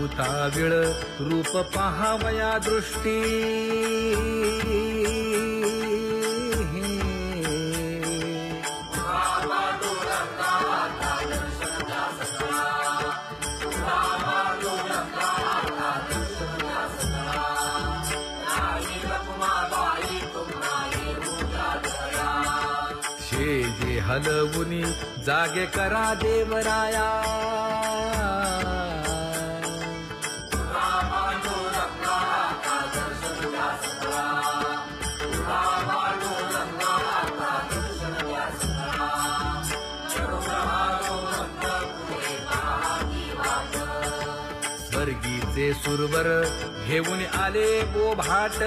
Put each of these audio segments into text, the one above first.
भूताविळ रूप पाहावया दृष्टी जे हलवुनी जागे करा देवराया स्वर्गीचे सुरवर घेऊन आले बोभाट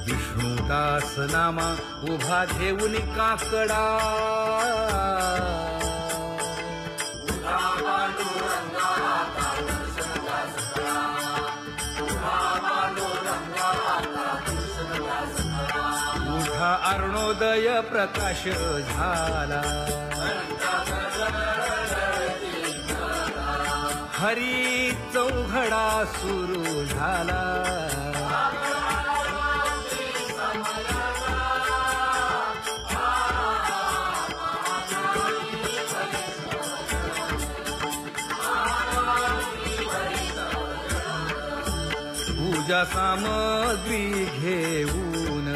विष्णुदास नामा उभा घेऊन काकडा उठा अरुणोदय प्रकाश झाला हरी चौघडा सुरू झाला पूजा सामग्री घेऊन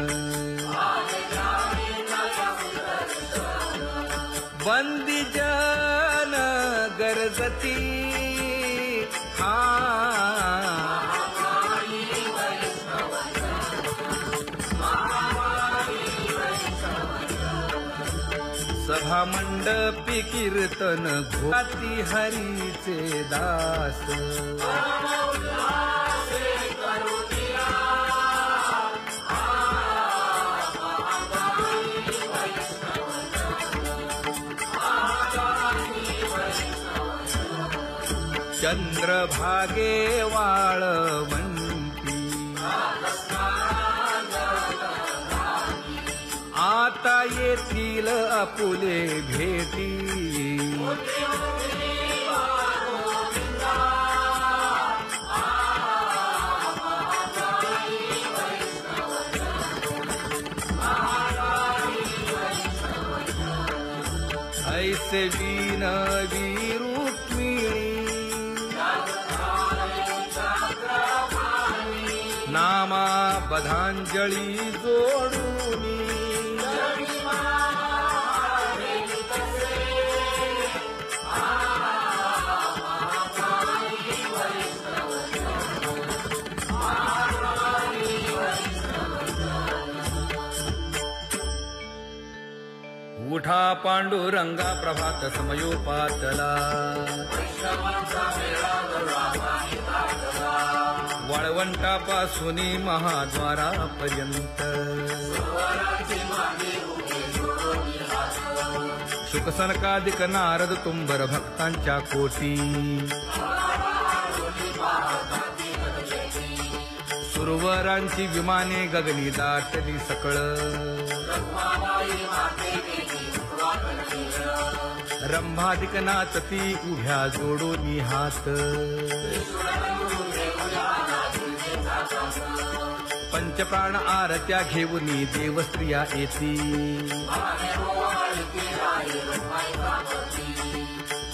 बंदी जन गरजती सभा मंडपी कीर्तन घोती हरीचे दास चंद्रभागे वाळवंती आता येतील आपुले भेटी ऐसे विनवी रुक्मिणी नामा बधांजळी जोडूनी उठा पांडुरंगा प्रभात समयोपातला वाळवंटापासून महाद्वारापर्यंत शुकसनकादिक नारद तुंबर भक्तांच्या कोटी सुरवरांची विमाने गगनी दाटली सकळ रंभादिक नाचती उभ्या जोडोनी हात पंचप्राण आरत्या घेऊनी देवस्त्रिया येती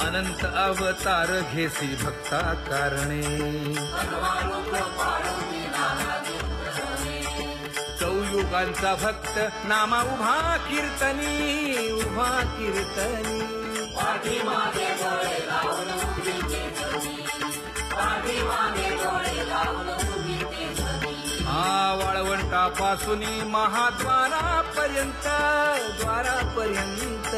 अनंत अवतार घेसी भक्ता कारणे चौयुगांचा भक्त नामा उभा कीर्तनी उभा कीर्तनी वाळवंटापासून महाद्वारापर्यंत द्वारापर्यंत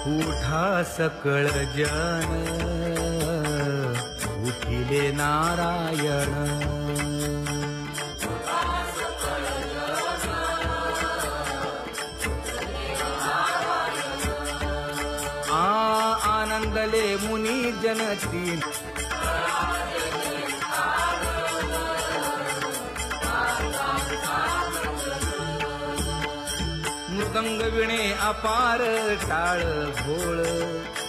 उठा सकळ जन उठिले नारायण आले मुनी जनती मृदंग विणे अपार टाळ भोळ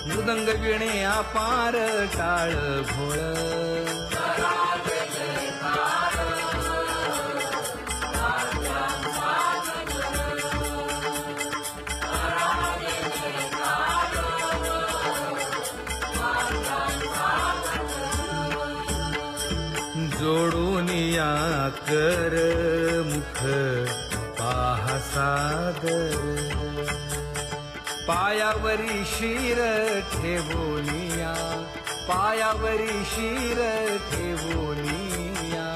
मृदंग विणे अपार टाळ भोळ जोडून या कर मुख पाहा सादर पायावरी शिर ठेवोनिया पायावरी शिर ठेवोनिया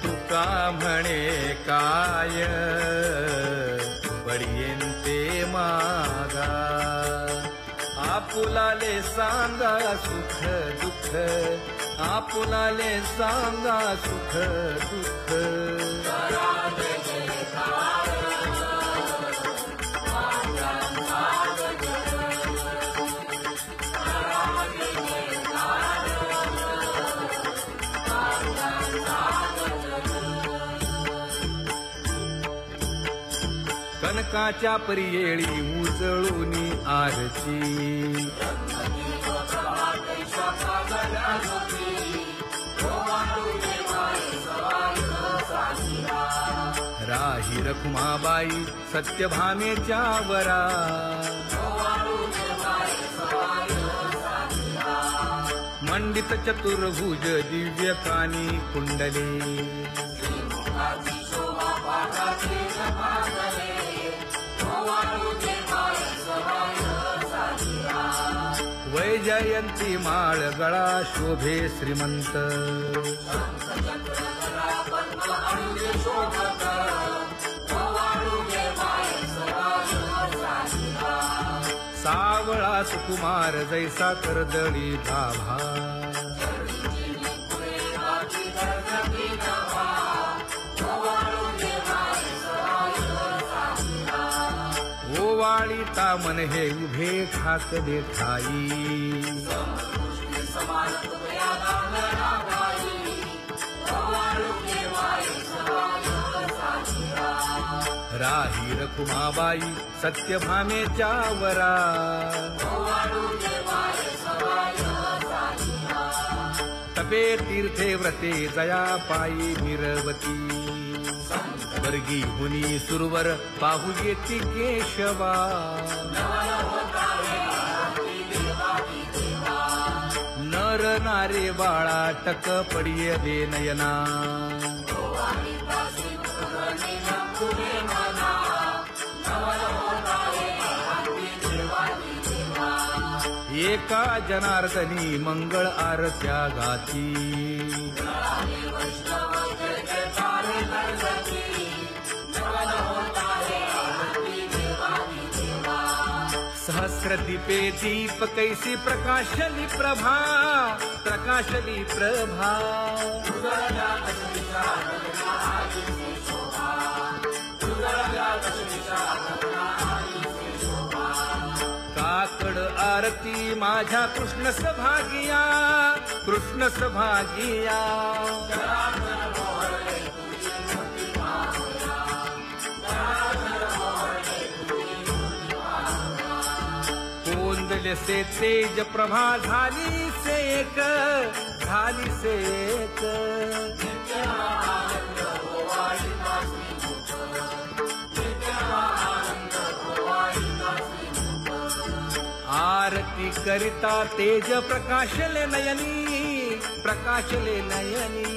तुका म्हणे काय बडियेंते मागा आपुलाले सांगा सुख दुःख आपुलाले सांगा सुख दुःख कनकाच्या परियेळी उजळूनी आरती राही रखुमाबाई सत्यभामेच्या वरा मंडित चतुर्भुज दिव्य कानी कुंडले वैजयंती माळ गळा शोभे श्रीमंत सावळा सुकुमार जैसा कर्दळी गाभा ओवाळी तामन हे उभे ठाकले ठाई राही रखुमाबाई सत्यभामेच्या वरा तपे तीर्थे व्रते जया पायी निरवती वर्गी मुनी सुरवर पाहू येती केशवा नर नारे बाळा टक पडिये दे नयना एका जनार्दनी मंगळ आरत्या गाती सहस्र दीपे दीप कैसी प्रकाशली प्रभा प्रकाशली प्रभा काकड आरती माझ्या कृष्ण सभागिया कृष्ण सभागिया कोंदले से तेज प्रभा झाली से एक झाली से एक आरती करिता तेज प्रकाशले नयनी प्रकाशले नयनी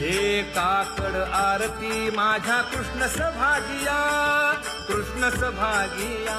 हे काकड आरती माझ्या कृष्ण सभागिया कृष्ण सभागिया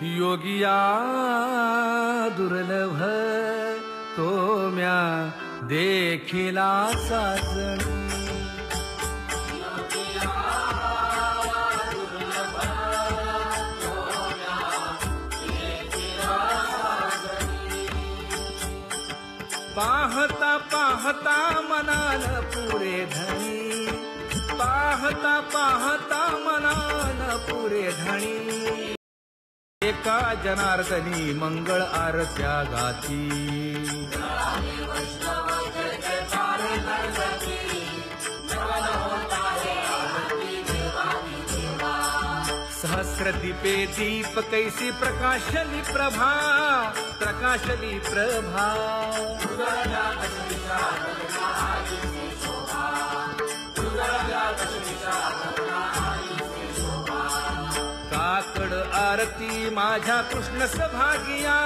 योगिया दुर्लभ तो म्या देखिला साजणी. पाहता पाहता मनान पुरे धणी, पाहता पाहता मनान पुरे धणी. एका जनार्दनी मंगळ आरत्या गाती. सहस्रदीपे दीप कैसी प्रकाशली प्रभा, प्रकाशली प्रभा. काकड आरती माझ्या कृष्ण सभागिया,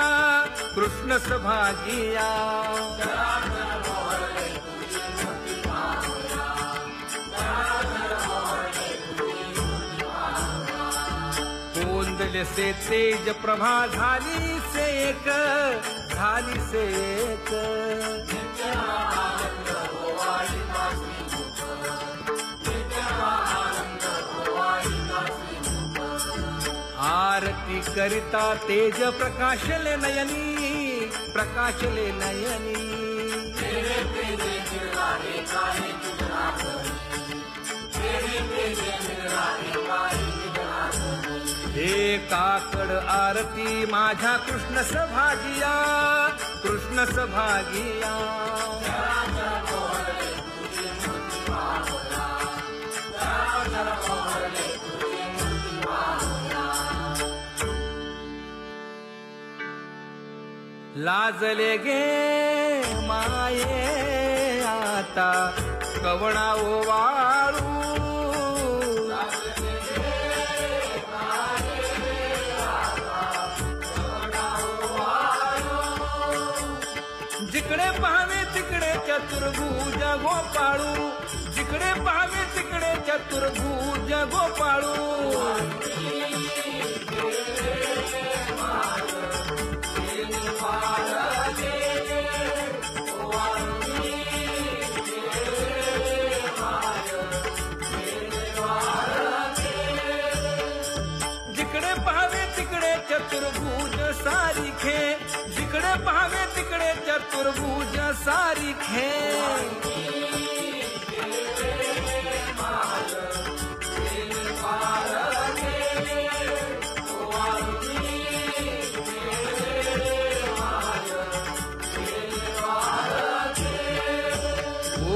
कृष्ण सभागिया. कोंदले से तेज प्रभा झाली से एक, झाली से एक. आरती करिता तेज प्रकाशले नयनी, प्रकाशले नयनी. हे काकड आरती माझ्या कृष्ण सभागिया, कृष्ण सभागिया. लाजले गे माये आता कवणा ओवाळू. जिकडे पाहावे तिकडे चतुर्भुज गोपाळू, जिकडे पाहावे तिकडे चतुर्भुज गोपाळू. जिकडे पाहावे तिकडे चतुर्भुज सारिखे, जिकडे पाहावे तिकडे चतुर्भुज सारिखे.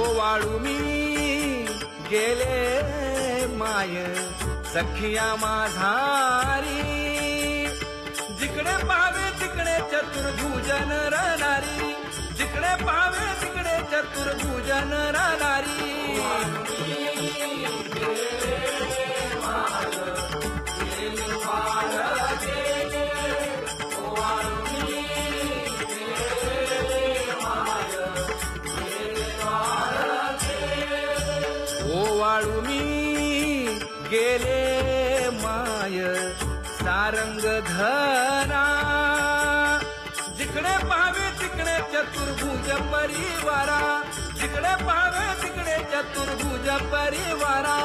ओवाळू मी गेले माय सखिया माझारी. जिकडे पाहावे तिकडे चतुर्भुज नरनारी, जिकडे पाहावे तिकडे चतुर्भुज नरनारी. ओवाळू मी गेले माय सारंग धरा. जिकडे पाहावे तिकडे चतुर्भुज परिवारा, जिकडे पाहावे तिकडे चतुर्भुज परिवारा.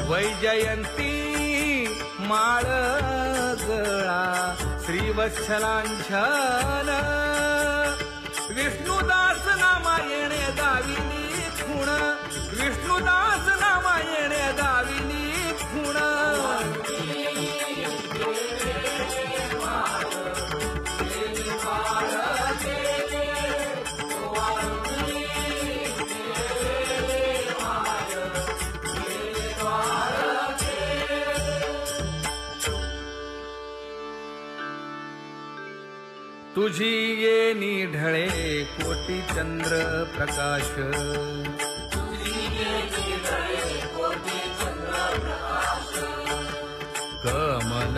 वैजयंती माळ गळा श्रीवत्सलांछन. विष्णुदास नामायणे दाविनी खूण, विष्णुदास नामायणे दाविनी खूण. तुझी ये निढळे कोटी चंद्र प्रकाश. कमल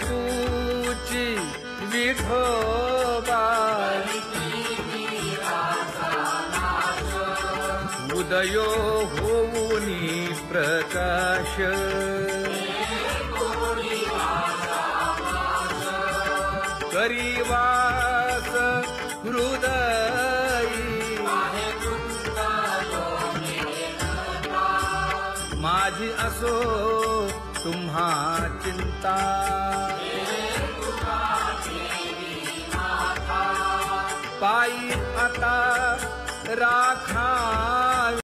तूची विठोबा उदयो होऊनी प्रकाश करीवास हृदयी माझी असो तुम्हा चिंता पायी आता राखा